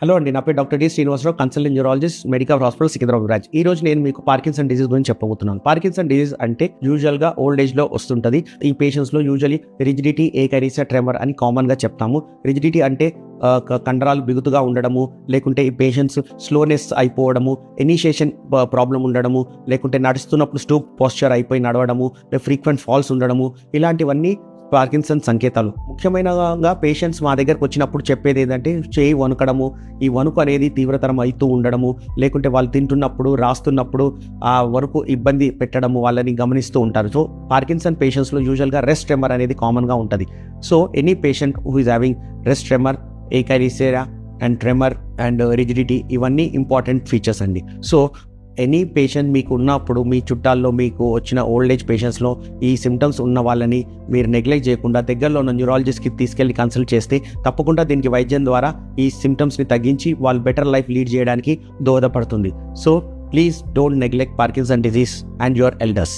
Hello అండి, నా పేరు doctor D Srinivasarao, consultant neurologist, medical hospital Secunderabad. ఈ రోజు నేను మీకు పార్కిన్సన్ డిజీజ్ గురించి చెప్పబోతున్నాను. పార్కిన్సన్ డిజీజ్ అంటే యూజువల్ గా ఓల్డ్ ఏజ్ లో వస్తుంటది. ఈ పేషెంట్స్ లో యూజువల్లీ రిజిడిటీ, ఏకైరీసియా ట్రెమర్ అని కామన్ గా చెప్తాము. రిజిడిటీ అంటే కండరాలు బిగుతుగా ఉండడము, లేకుంటే ఈ పేషెంట్స్ స్లోనెస్ అయిపోవడము, ఇనిషియేషన్ ప్రాబ్లం ఉండడము, లేకుంటే నడుస్తున్నప్పుడు స్టూప్ పోస్చర్ అయిపోయి నడవడము, ఫ్రీక్వెంట్ ఫాల్స్ ఉండడము, ఇలాంటివన్నీ పార్కిన్సన్ సంకేతాలు. ముఖ్యమైనగా పేషెంట్స్ మా దగ్గరకు వచ్చినప్పుడు చెప్పేది ఏంటంటే చేయి వణుకడము, ఈ వణుకు అనేది తీవ్రతరం అవుతూ ఉండడము, లేకుంటే వాళ్ళు తింటున్నప్పుడు రాస్తున్నప్పుడు ఆ వరకు ఇబ్బంది పెట్టడము వాళ్ళని గమనిస్తూ ఉంటారు. సో పార్కిన్సన్ పేషెంట్స్లో యూజువల్గా రెస్ట్ ట్రెమర్ అనేది కామన్గా ఉంటుంది. So any patient who is having rest tremor, akinesia and tremor and rigidity, ఇవన్నీ ఇంపార్టెంట్ ఫీచర్స్ అండి. సో ఎనీ పేషెంట్ మీకు ఉన్నప్పుడు, మీ చుట్టాల్లో మీకు వచ్చిన ఓల్డ్ ఏజ్ పేషెంట్స్లో ఈ సిమ్టమ్స్ ఉన్న వాళ్ళని మీరు నెగ్లెక్ట్ చేయకుండా దగ్గరలో ఉన్న న్యూరాలజిస్ట్కి తీసుకెళ్ళి కన్సల్ట్ చేస్తే తప్పకుండా దీనికి వైద్యం ద్వారా ఈ సిమ్టమ్స్ని తగ్గించి వాళ్ళు బెటర్ లైఫ్ లీడ్ చేయడానికి దోహదపడుతుంది. So please don't neglect Parkinson disease and your elders.